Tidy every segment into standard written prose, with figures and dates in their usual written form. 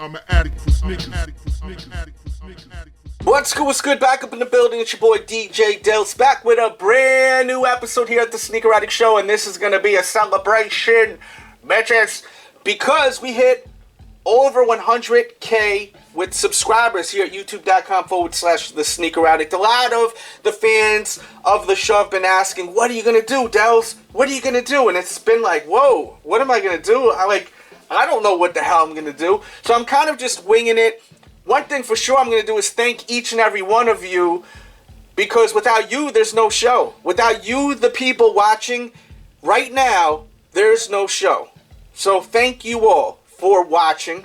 I'm an addict for sneakers. What's good? Back up in the building. It's your boy DJ Delz back with a brand new episode here at the Sneaker Addict Show, and this is gonna be a celebration, bitches, because we hit over 100K with subscribers here at youtube.com/the Sneaker Addict. A lot of the fans of the show have been asking, "What are you gonna do, Delz? What are you gonna do?" And it's been like, "Whoa, what am I gonna do?" I don't know what the hell I'm going to do. So I'm kind of just winging it. One thing for sure I'm going to do is thank each and every one of you, because without you, there's no show. Without you, the people watching right now, there's no show. So thank you all for watching.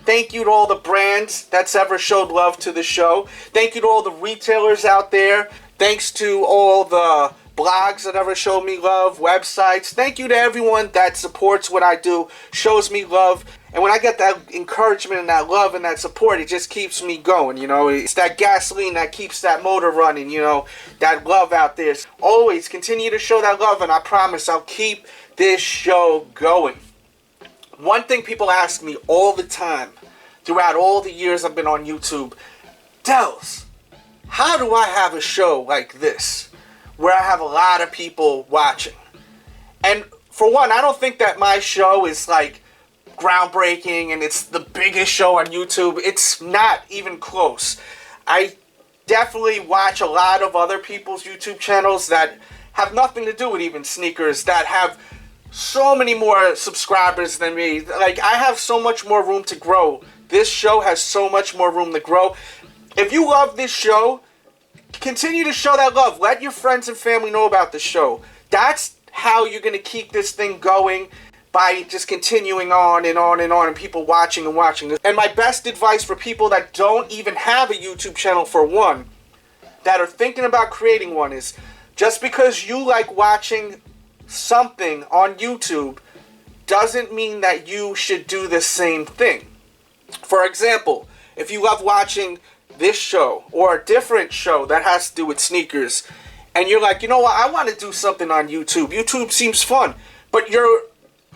Thank you to all the brands that's ever showed love to the show. Thank you to all the retailers out there. Thanks to all the blogs that ever showed me love, websites. Thank you to everyone that supports what I do, shows me love. And when I get that encouragement and that love and that support, it just keeps me going, you know. It's that gasoline that keeps that motor running, you know, that love out there. Always continue to show that love, and I promise I'll keep this show going. One thing people ask me all the time, throughout all the years I've been on YouTube, Delz, how do I have a show like this, where I have a lot of people watching? And for one, I don't think that my show is like groundbreaking and it's the biggest show on YouTube. It's not even close. I definitely watch a lot of other people's YouTube channels that have nothing to do with even sneakers, that have so many more subscribers than me. Like, I have so much more room to grow. This show has so much more room to grow. If you love this show, continue to show that love. Let your friends and family know about the show. That's how you're going to keep this thing going, by just continuing on and on and on, and people watching and watching. And my best advice for people that don't even have a YouTube channel, for one, that are thinking about creating one, is just because you like watching something on YouTube doesn't mean that you should do the same thing. For example, if you love watching this show or a different show that has to do with sneakers, and you're like, you know what, I want to do something on YouTube. YouTube seems fun, but you're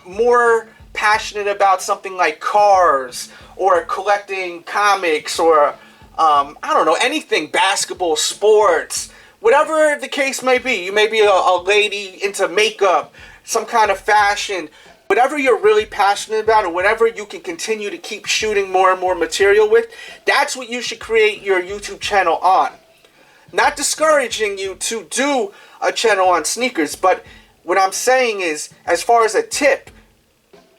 more passionate about something like cars or collecting comics or I don't know, anything, basketball, sports, whatever the case may be. You may be a lady into makeup, some kind of fashion. Whatever you're really passionate about, and whatever you can continue to keep shooting more and more material with, that's what you should create your YouTube channel on. Not discouraging you to do a channel on sneakers, but what I'm saying is, as far as a tip,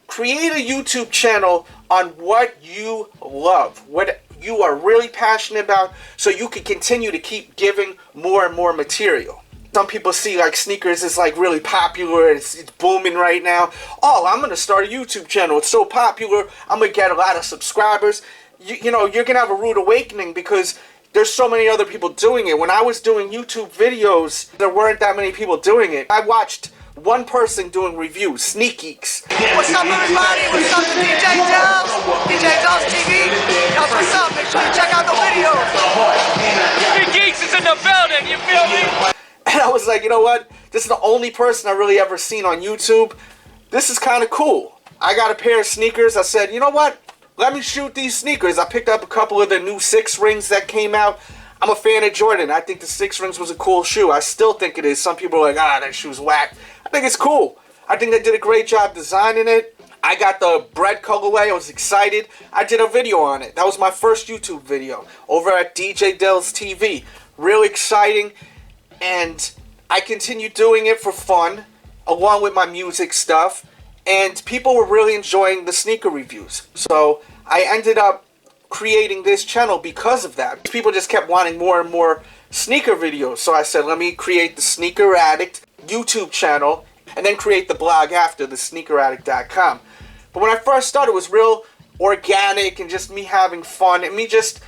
create a YouTube channel on what you love, what you are really passionate about, so you can continue to keep giving more and more material. Some people see like sneakers is like really popular, it's booming right now. Oh, I'm going to start a YouTube channel. It's so popular, I'm going to get a lot of subscribers. You know, you're going to have a rude awakening, because there's so many other people doing it. When I was doing YouTube videos, there weren't that many people doing it. I watched one person doing reviews, Sneak Geeks. What's up, everybody? What's up, DJ Delz? DJ Delz TV. That's what's up. Make sure you check out the videos. Sneak Geeks is in the building. You feel me? And I was like, you know what? This is the only person I really ever seen on YouTube. This is kind of cool. I got a pair of sneakers. I said, you know what? Let me shoot these sneakers. I picked up a couple of the new 6 rings that came out. I'm a fan of Jordan. I think the 6 rings was a cool shoe. I still think it is. Some people are like, that shoe's whack. I think it's cool. I think they did a great job designing it. I got the bread colorway. I was excited. I did a video on it. That was my first YouTube video over at DJ Delz TV. Real exciting. And I continued doing it for fun, along with my music stuff. And people were really enjoying the sneaker reviews. So I ended up creating this channel because of that. People just kept wanting more and more sneaker videos. So I said, let me create the Sneaker Addict YouTube channel, and then create the blog after, the sneakeraddict.com. But when I first started, it was real organic and just me having fun and me just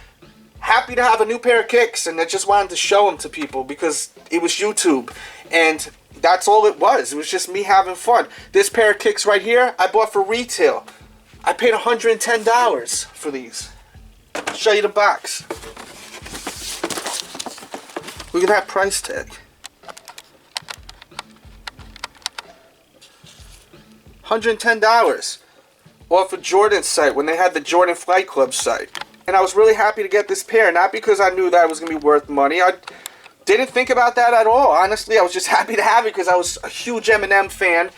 happy to have a new pair of kicks, and I just wanted to show them to people because it was YouTube, and that's all it was. It was just me having fun. This pair of kicks right here, I bought for retail. I paid $110 for these. I'll show you the box. Look at that price tag. $110. off of Jordan's site when they had the Jordan Flight Club site. And I was really happy to get this pair, not because I knew that it was going to be worth money. I didn't think about that at all. Honestly, I was just happy to have it because I was a huge Eminem fan.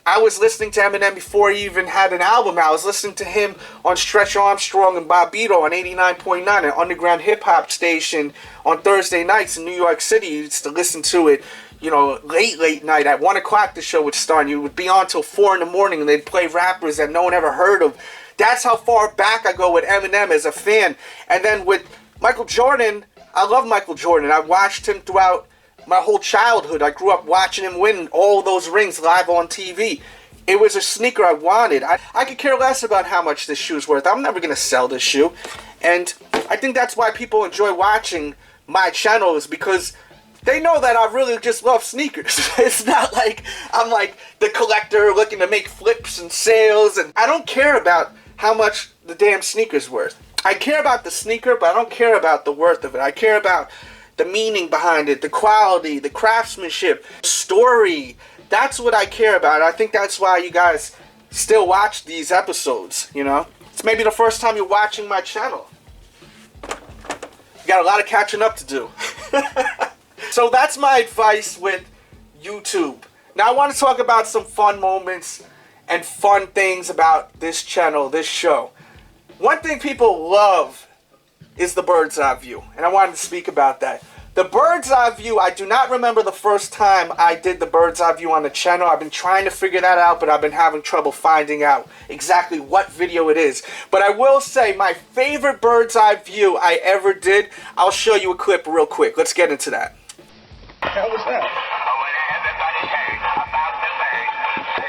I was listening to Eminem before he even had an album out. I was listening to him on Stretch Armstrong and Bobbito on 89.9, an underground hip-hop station on Thursday nights in New York City. You used to listen to it, you know, late night. At 1 o'clock the show would start, and you would be on till 4 in the morning, and they'd play rappers that no one ever heard of. That's how far back I go with Eminem as a fan. And then with Michael Jordan, I love Michael Jordan. I watched him throughout my whole childhood. I grew up watching him win all those rings live on TV. It was a sneaker I wanted. I could care less about how much this shoe's worth. I'm never going to sell this shoe. And I think that's why people enjoy watching my channel, is because they know that I really just love sneakers. It's not like I'm like the collector looking to make flips and sales. And I don't care about how much the damn sneaker's worth. I care about the sneaker, but I don't care about the worth of it. I care about the meaning behind it, the quality, the craftsmanship, story. That's what I care about. I think that's why you guys still watch these episodes, you know? It's maybe the first time you're watching my channel. You got a lot of catching up to do. So that's my advice with YouTube. Now I want to talk about some fun moments and fun things about this channel, this show. One thing people love is the bird's eye view, and I wanted to speak about that. The bird's eye view, I do not remember the first time I did the bird's eye view on the channel. I've been trying to figure that out, but I've been having trouble finding out exactly what video it is. But I will say my favorite bird's eye view I ever did, I'll show you a clip real quick. Let's get into that. The hell was that?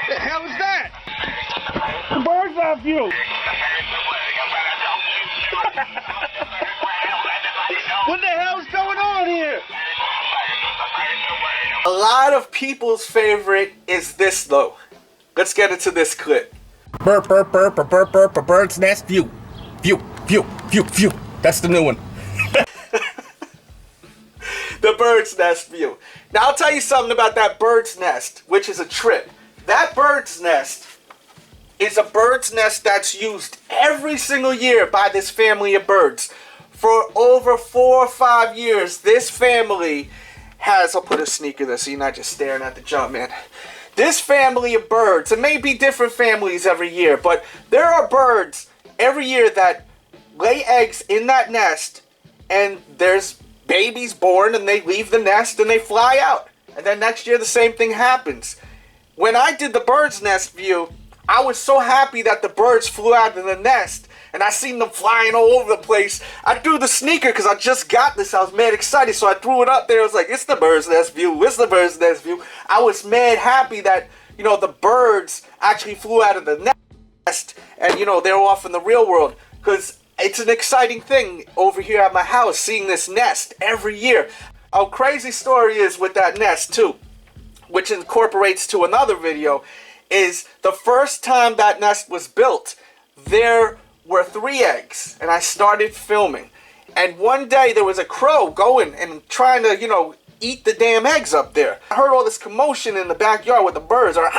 The hell is that? The bird's eye view. What the hell's going on here? A lot of people's favorite is this, though. Let's get into this clip. Burp, burp, burp, burp, burp, burp, burp, bird's nest view. View, view, view, view. That's the new one. The bird's nest view. Now, I'll tell you something about that bird's nest, which is a trip. That bird's nest is a bird's nest that's used every single year by this family of birds. For over 4 or 5 years, this family has... I'll put a sneaker there so you're not just staring at the jump, man. This family of birds, it may be different families every year, but there are birds every year that lay eggs in that nest, and there's babies born, and they leave the nest, and they fly out. And then next year, the same thing happens. When I did the bird's nest view, I was so happy that the birds flew out of the nest, and I seen them flying all over the place. I threw the sneaker because I just got this. I was mad excited, so I threw it up there. I was like, it's the bird's nest view. It's the bird's nest view. I was mad happy that, you know, the birds actually flew out of the nest, and, you know, they're off in the real world, because it's an exciting thing over here at my house, seeing this nest every year. A crazy story is with that nest, too, which incorporates to another video, is the first time that nest was built, there were 3 eggs, and I started filming. And one day there was a crow going and trying to, you know, eat the damn eggs up there. I heard all this commotion in the backyard with the birds are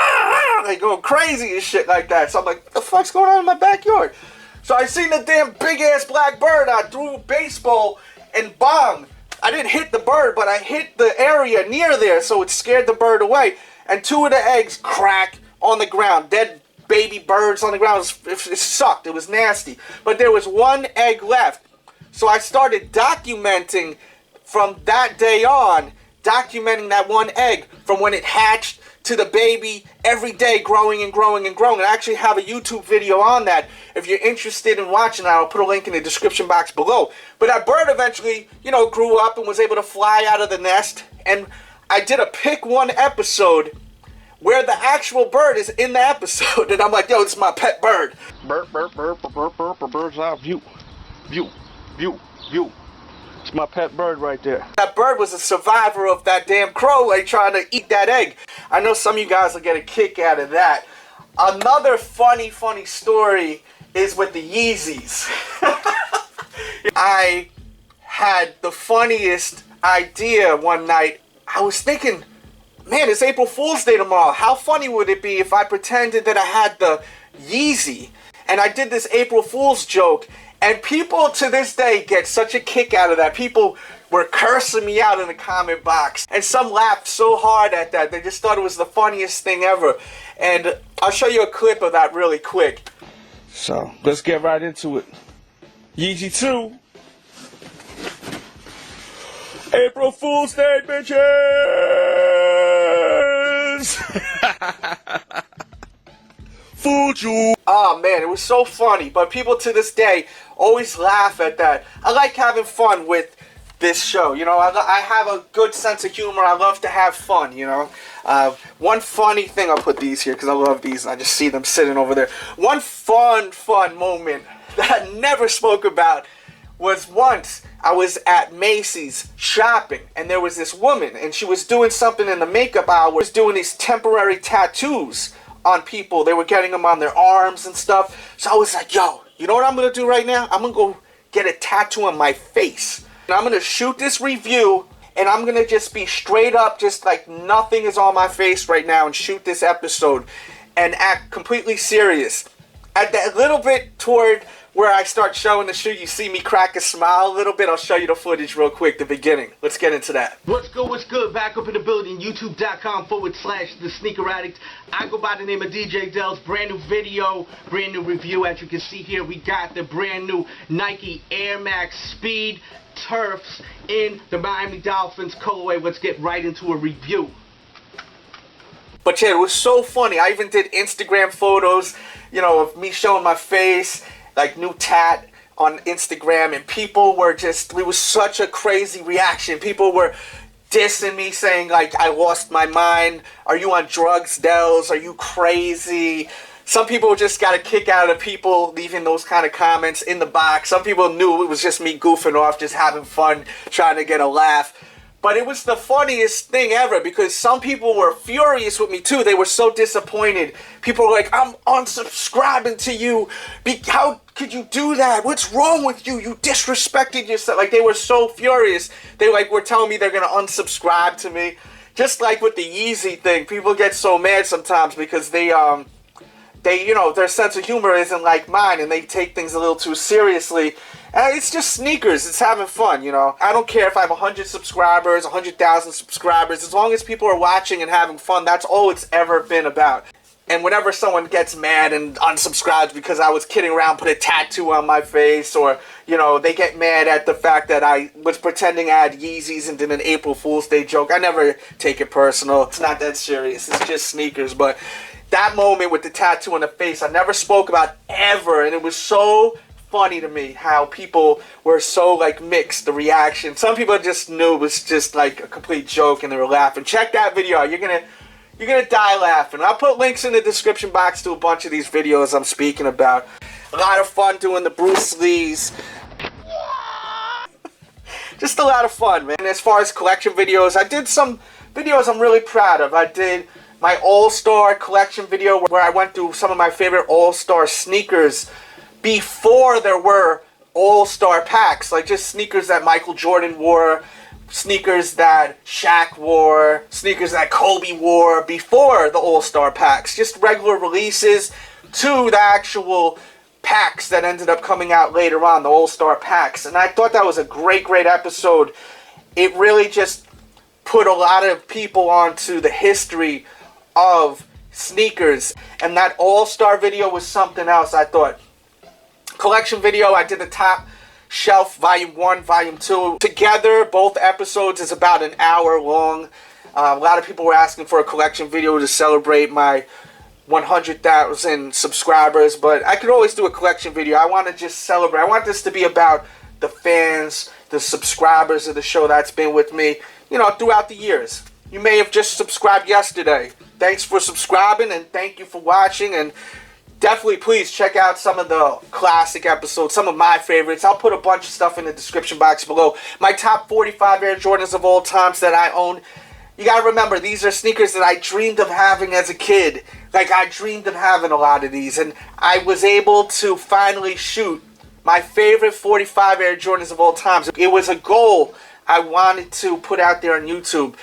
they going crazy and shit like that. So I'm like, what the fuck's going on in my backyard? So I seen the damn big ass black bird. I threw a baseball and bang. I didn't hit the bird, but I hit the area near there, so it scared the bird away. And 2 of the eggs cracked on the ground. Dead baby birds on the ground. It sucked. It was nasty. But there was 1 egg left. So I started documenting from that day on, documenting that 1 egg from when it hatched to the baby every day, growing and growing and growing. I actually have a YouTube video on that. If you're interested in watching that, I'll put a link in the description box below. But that bird eventually, you know, grew up and was able to fly out of the nest. And I did a pick 1 episode where the actual bird is in the episode. And I'm like, yo, this is my pet bird. Burp, burp, burp, burp, burp, burp, bird's eye view. View, view, view. It's my pet bird right there. That bird was a survivor of that damn crow like trying to eat that egg. I know some of you guys will get a kick out of that. Another funny story is with the Yeezys. I had the funniest idea one night. I was thinking, man, it's April Fool's Day tomorrow. How funny would it be if I pretended that I had the Yeezy And I did this April Fool's joke, and people to this day get such a kick out of that. People were cursing me out in the comment box, and some laughed so hard at that. They just thought it was the funniest thing ever. And I'll show you a clip of that really quick. So let's get right into it. Yeezy 2. April Fool's Day, bitches! Fooled you. Oh man, it was so funny. But people to this day always laugh at that. I like having fun with this show. You know, I have a good sense of humor. I love to have fun, you know. One funny thing, I'll put these here because I love these. I just see them sitting over there. One fun moment that I never spoke about was once I was at Macy's shopping, and there was this woman, and she was doing something in the makeup aisle. Was doing these temporary tattoos on people. They were getting them on their arms and stuff. So I was like, yo, you know what I'm gonna do right now? I'm gonna go get a tattoo on my face. And I'm gonna shoot this review, and I'm gonna just be straight up, just like nothing is on my face right now, and shoot this episode and act completely serious. At that little bit toward where I start showing the shoe, you see me crack a smile a little bit. I'll show you the footage real quick, the beginning. Let's get into that. What's good? Back up in the building, youtube.com/The Sneaker Addict. I go by the name of DJ Delz. Brand new video, brand new review. As you can see here, we got the brand new Nike Air Max Speed Turfs in the Miami Dolphins colorway. Let's get right into a review. But yeah, it was so funny. I even did Instagram photos, you know, of me showing my face, like new tat on Instagram, and people were just, it was such a crazy reaction. People were dissing me, saying like, I lost my mind. Are you on drugs, Delz? Are you crazy? Some people just got a kick out of people leaving those kind of comments in the box. Some people knew it was just me goofing off, just having fun, trying to get a laugh. But it was the funniest thing ever because some people were furious with me too. They were so disappointed. People were like, I'm unsubscribing to you. How could you do that? What's wrong with you? You disrespected yourself. Like, they were so furious. They like were telling me they're going to unsubscribe to me. Just like with the Yeezy thing, people get so mad sometimes because they you know, their sense of humor isn't like mine, and they take things a little too seriously. And it's just sneakers. It's having fun, you know. I don't care if I have 100 subscribers, 100,000 subscribers. As long as people are watching and having fun, that's all it's ever been about. And whenever someone gets mad and unsubscribes because I was kidding around, put a tattoo on my face, or, you know, they get mad at the fact that I was pretending I had Yeezys and did an April Fool's Day joke, I never take it personal. It's not that serious. It's just sneakers. But that moment with the tattoo on the face, I never spoke about ever, and it was so funny to me how people were so like mixed, the reaction. Some people just knew it was just like a complete joke and they were laughing. Check that video out. You're gonna die laughing. I'll put links in the description box to a bunch of these videos I'm speaking about. A lot of fun doing the Bruce Lees. Just a lot of fun, man. As far as collection videos, I did some videos I'm really proud of. I did my All-Star collection video where I went through some of my favorite All-Star sneakers before there were All-Star packs, like just sneakers that Michael Jordan wore, sneakers that Shaq wore, sneakers that Kobe wore before the All-Star packs, just regular releases to the actual packs that ended up coming out later on, the All-Star packs. And I thought that was a great episode. It really just put a lot of people onto the history of sneakers, and that All-Star video was something else. I thought collection video, I did the top shelf volume 1, volume 2 together. Both episodes is about an hour long. A lot of people were asking for a collection video to celebrate my 100,000 subscribers, but I could always do a collection video. I want to just celebrate. I want this to be about the fans, the subscribers of the show that's been with me, you know, throughout the years. You may have just subscribed yesterday. Thanks for subscribing, and thank you for watching, and definitely please check out some of the classic episodes, some of my favorites. I'll put a bunch of stuff in the description box below. My top 45 Air Jordans of all times that I own. You gotta remember, these are sneakers that I dreamed of having as a kid. Like, I dreamed of having a lot of these, and I was able to finally shoot my favorite 45 Air Jordans of all times. It was a goal I wanted to put out there on YouTube.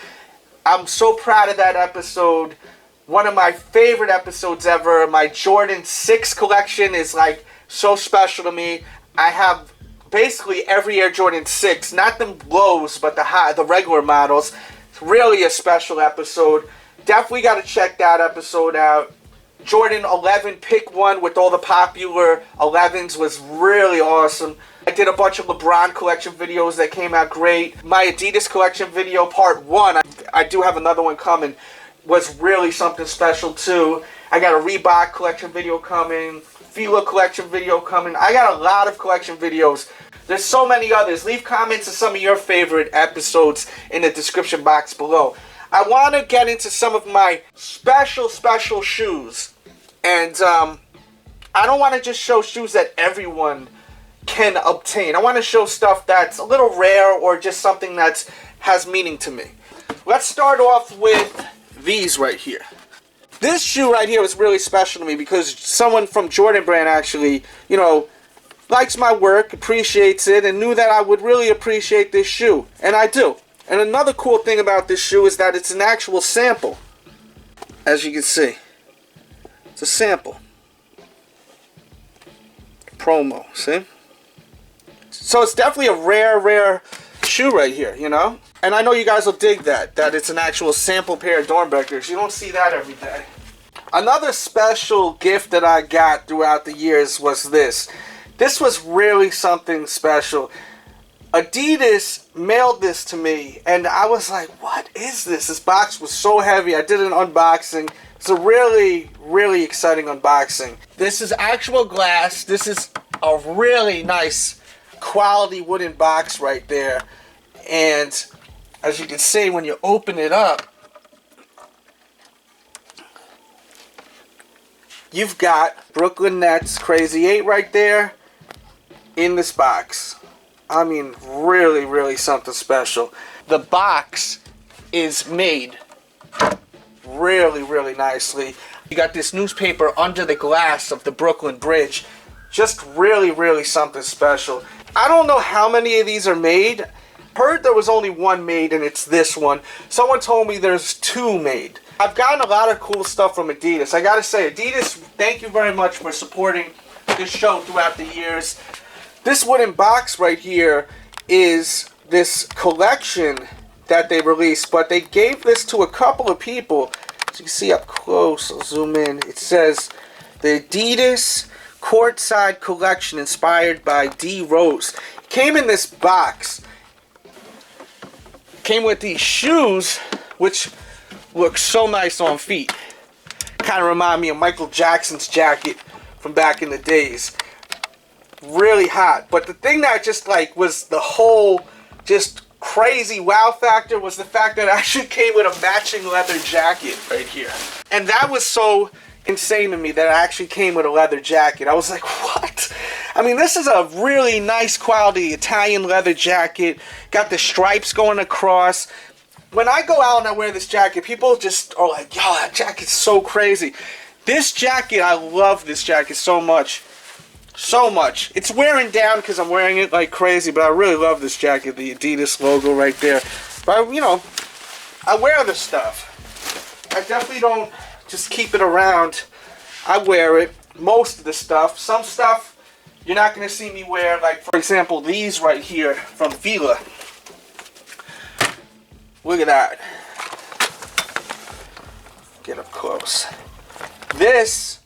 I'm so proud of that episode. one of my favorite episodes ever. My Jordan 6 collection is like so special to me. I have basically every Air Jordan 6, not the lows, but the regular models. It's really a special episode. Definitely got to check that episode out. Jordan 11 pick one with all the popular 11s was really awesome. I did a bunch of LeBron collection videos that came out great. My Adidas collection video part 1, I do have another one coming, was really something special too. I got a Reebok collection video coming, Fila collection video coming. I got a lot of collection videos. There's so many others. Leave comments on some of your favorite episodes in the description box below. I want to get into some of my special shoes. And I don't want to just show shoes that everyone can obtain. I want to show stuff that's a little rare or just something that has meaning to me. Let's start off with these right here. This shoe right here was really special to me because someone from Jordan Brand actually, you know, likes my work, appreciates it, and knew that I would really appreciate this shoe. And I do. And another cool thing about this shoe is that it's an actual sample. As you can see. It's a sample. Promo, see? So it's definitely a rare shoe right here, you know? And I know you guys will dig that it's an actual sample pair of Dornbeckers. You don't see that every day. Another special gift that I got throughout the years was this. This was really something special. Adidas mailed this to me, and I was like, what is this? This box was so heavy. I did an unboxing. It's a really exciting unboxing. This is actual glass. This is a really nice quality wooden box right there. And as you can see, when you open it up, you've got Brooklyn Nets Crazy 8 right there in this box. I mean, really something special. The box is made really nicely. You got this newspaper under the glass of the Brooklyn Bridge. Just really something special. I don't know how many of these are made. Heard there was only one made, and it's this one. Someone told me there's 2 made. I've gotten a lot of cool stuff from Adidas. I gotta say, Adidas, thank you very much for supporting this show throughout the years. This wooden box right here is this collection that they released, but they gave this to a couple of people. As you can see up close, I'll zoom in. It says the Adidas Courtside Collection inspired by D. Rose. It came in this box. Came with these shoes, which look so nice on feet. Kind of remind me of Michael Jackson's jacket from back in the days. Really hot. But the thing that just like was the whole just crazy wow factor was the fact that it actually came with a matching leather jacket right here. And that was so insane to me that it actually came with a leather jacket. I was like, what? I mean, this is a really nice quality Italian leather jacket. Got the stripes going across. When I go out and I wear this jacket, people just are like, yo, that jacket's so crazy. This jacket, I love this jacket so much. So much. It's wearing down because I'm wearing it like crazy, but I really love this jacket. The Adidas logo right there. But, you know, I wear this stuff. I definitely don't just keep it around. I wear it. Most of the stuff. Some stuff you're not going to see me wear. Like, for example, these right here from Fila. Look at that. Get up close. This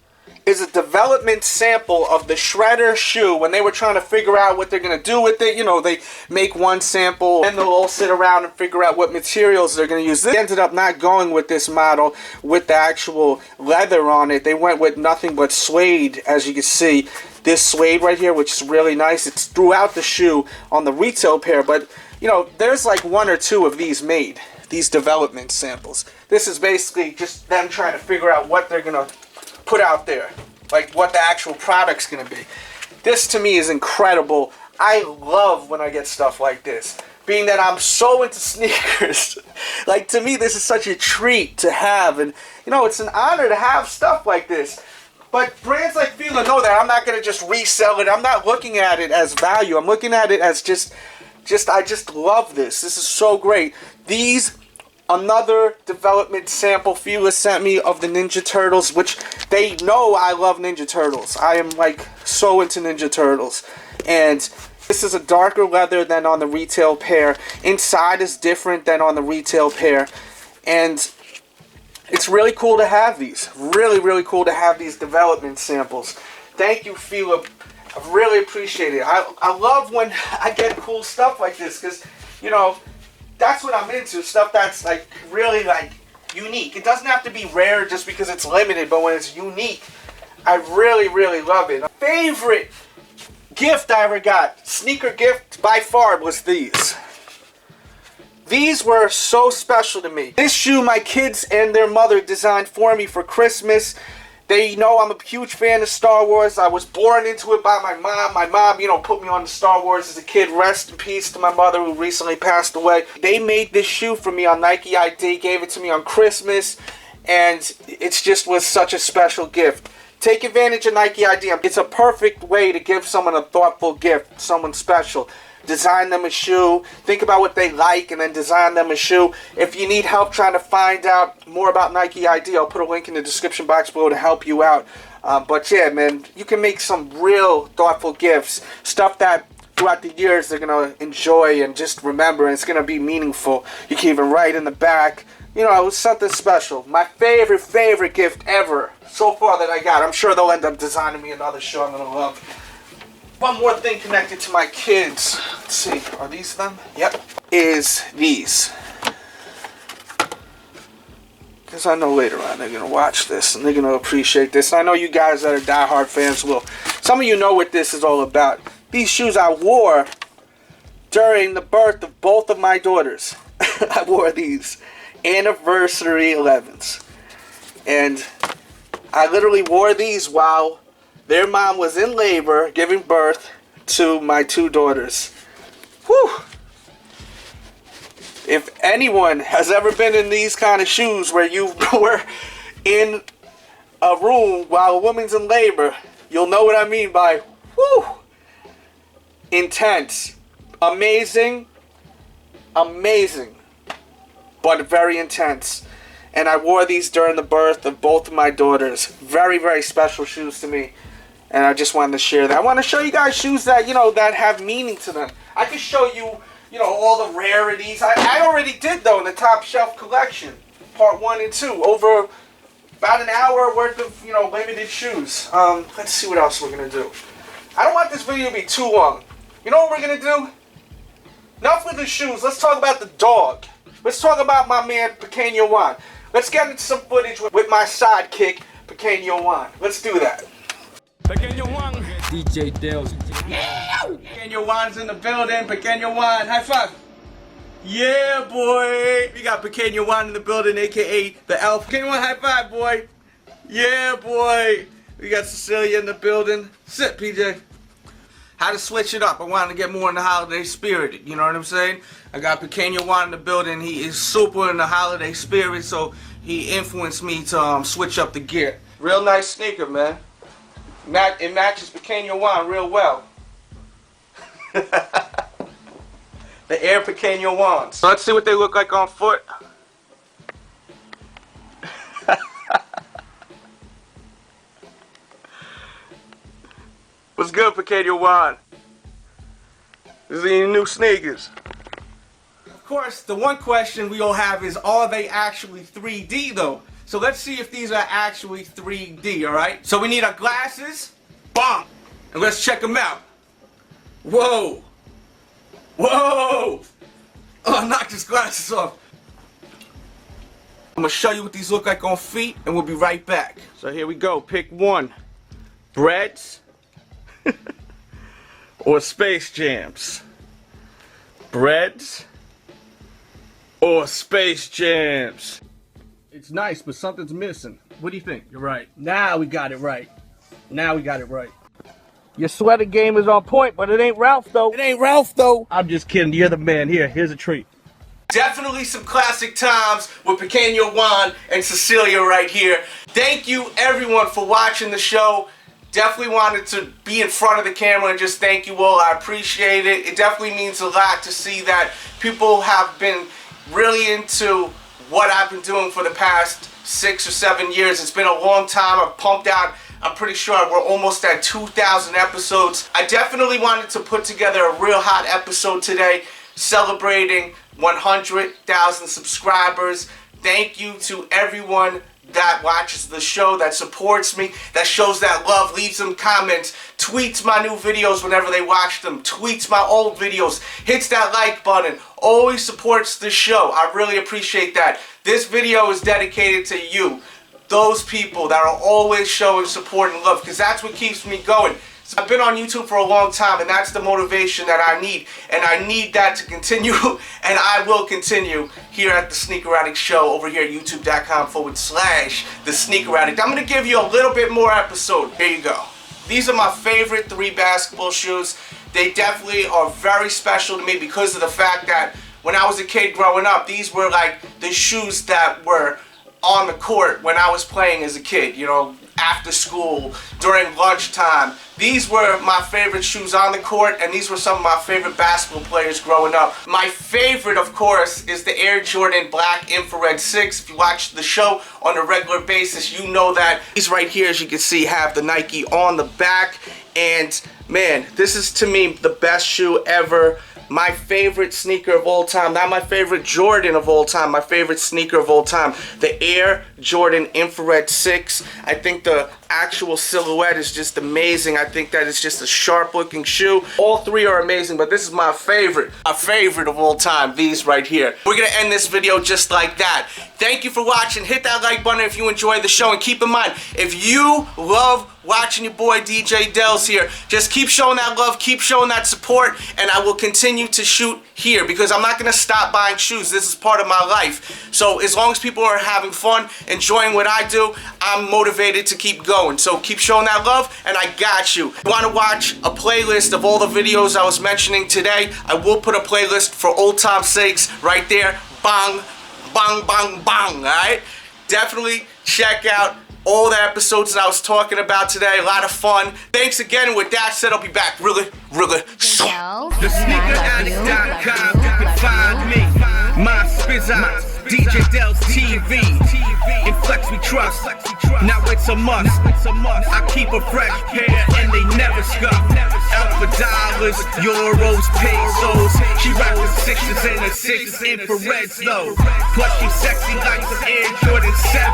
is a development sample of the Shredder shoe. When they were trying to figure out what they're going to do with it, you know, they make one sample and they'll all sit around and figure out what materials they're going to use. They ended up not going with this model with the actual leather on it. They went with nothing but suede, as you can see. This suede right here, which is really nice. It's throughout the shoe on the retail pair, but you know, there's like 1 or 2 of these made, these development samples. This is basically just them trying to figure out what they're going to put out there, like what the actual product's going to be. This to me is incredible. I love when I get stuff like this. Being that I'm so into sneakers, like to me this is such a treat to have, and you know, it's an honor to have stuff like this. But brands like Fila know that I'm not going to just resell it. I'm not looking at it as value. I'm looking at it as I just love this. This is so great. These another development sample Fila sent me of the Ninja Turtles, which they know I love Ninja Turtles. I am like so into Ninja Turtles. And this is a darker leather than on the retail pair. Inside is different than on the retail pair. And it's really cool to have these. Really, really cool to have these development samples. Thank you, Fila. I really appreciate it. I love when I get cool stuff like this because, you know, that's what I'm into. Stuff that's like really like unique. It doesn't have to be rare just because it's limited, but when it's unique, I really, really love it. Favorite gift I ever got, sneaker gift by far, was these. These were so special to me. This shoe my kids and their mother designed for me for Christmas. They know I'm a huge fan of Star Wars. I was born into it by my mom. My mom, you know, put me on to Star Wars as a kid. Rest in peace to my mother who recently passed away. They made this shoe for me on Nike ID, gave it to me on Christmas, and it just was such a special gift. Take advantage of Nike ID. It's a perfect way to give someone a thoughtful gift, someone special. Design them a shoe, think about what they like, and then design them a shoe. If you need help trying to find out more about Nike ID, I'll put a link in the description box below to help you out. But yeah, man, you can make some real thoughtful gifts, stuff that throughout the years they're going to enjoy and just remember, and it's going to be meaningful. You can even write in the back. You know, it was something special. My favorite gift ever so far that I got. I'm sure they'll end up designing me another shoe I'm going to love. One more thing connected to my kids. Let's see, are these them? Yep. Is these. Because I know later on they're going to watch this and they're going to appreciate this. And I know you guys that are diehard fans will. Some of you know what this is all about. These shoes I wore during the birth of both of my daughters. I wore these anniversary 11s. And I literally wore these while their mom was in labor giving birth to my two daughters. Whew. If anyone has ever been in these kind of shoes where you were in a room while a woman's in labor, you'll know what I mean by whew. Intense. Amazing. Amazing. But very intense. And I wore these during the birth of both of my daughters. Very, very special shoes to me. And I just wanted to share that. I want to show you guys shoes that, you know, that have meaning to them. I can show you, you know, all the rarities. I already did, though, in the Top Shelf collection. Part 1 and 2. Over about an hour worth of, you know, limited shoes. Let's see what else we're going to do. I don't want this video to be too long. You know what we're going to do? Enough with the shoes. Let's talk about the dog. Let's talk about my man, Pequeno Juan. Let's get into some footage with my sidekick, Pequeno Juan. Let's do that. Pequeno Juan. DJ Delz. Pequeno Juan's in the building. Pequeno Juan, high five. Yeah, boy. We got Pequeno Juan in the building, aka the elf. Pequeno Juan, high five, boy. Yeah, boy. We got Cecelia in the building. Sit, PJ. How to switch it up. I wanted to get more in the holiday spirit. You know what I'm saying? I got Pequeno Juan in the building. He is super in the holiday spirit, so he influenced me to switch up the gear. Real nice sneaker, man. It matches Pequeno Juan real well. The Air Pequeno Juans. So let's see what they look like on foot. What's good, Pequeno Juan? Is there any new sneakers? Of course, the one question we all have is, are they actually 3D though? So let's see if these are actually 3D, alright? So we need our glasses, bomb, and let's check them out. Whoa! Whoa! Oh, I knocked his glasses off. I'm gonna show you what these look like on feet, and we'll be right back. So here we go, pick one. Breads or Space Jams? Breads or Space Jams? It's nice, but something's missing. What do you think? You're right. Now we got it right. Now we got it right. Your sweater game is on point, but it ain't Ralph though. It ain't Ralph though. I'm just kidding. You're the man. Here's a treat. Definitely some classic times with Pequeno Juan and Cecelia right here. Thank you everyone for watching the show. Definitely wanted to be in front of the camera and just thank you all. I appreciate it. It definitely means a lot to see that people have been really into what I've been doing for the past 6 or 7 years. It's been a long time. I've pumped out, I'm pretty sure we're almost at 2,000 episodes. I definitely wanted to put together a real hot episode today, celebrating 100,000 subscribers. Thank you to everyone that watches the show, that supports me, that shows that love, leaves some comments, tweets my new videos whenever they watch them, tweets my old videos, hits that like button, always supports the show. I really appreciate that. This video is dedicated to you, those people that are always showing support and love, because that's what keeps me going. So I've been on YouTube for a long time, and that's the motivation that I need, and I need that to continue, and I will continue here at the Sneaker Addict Show over here at youtube.com/the Sneaker Addict. I'm going to give you a little bit more episode. Here you go. These are my favorite 3 basketball shoes. They definitely are very special to me because of the fact that when I was a kid growing up, these were like the shoes that were on the court when I was playing as a kid, you know, after school, during lunchtime. These were my favorite shoes on the court, and these were some of my favorite basketball players growing up. My favorite, of course, is the Air Jordan Black Infrared 6. If you watch the show on a regular basis, you know that. These right here, as you can see, have the Nike on the back, and man, this is to me the best shoe ever. My favorite sneaker of all time, not my favorite Jordan of all time, my favorite sneaker of all time, the Air Jordan Infrared 6. I think the actual silhouette is just amazing. I think that it's just a sharp looking shoe. All 3 are amazing, but this is my favorite of all time, these right here. We're gonna end this video just like that. Thank you for watching. Hit that like button if you enjoyed the show, and keep in mind, if you love watching your boy DJ Delz here, just keep showing that love, keep showing that support, and I will continue to shoot here because I'm not gonna stop buying shoes. This is part of my life. So as long as people are having fun, enjoying what I do, I'm motivated to keep going. So keep showing that love, and I got you. If you want to watch a playlist of all the videos I was mentioning today, I will put a playlist for old time's sakes right there. Bang, bang, bang, bang, alright? Definitely check out all the episodes that I was talking about today. A lot of fun. Thanks again. With that said, I'll be back really soon. TheSneakerAddict.com, you can find me. My Spizza, DJ Delz TV. In Flex we trust, now it's a must. I keep a fresh pair and they never scuff. Out for dollars, euros, pesos. She rocks the 6s and the 6 infrareds though. Plus she's sexy like the Air Jordan 7.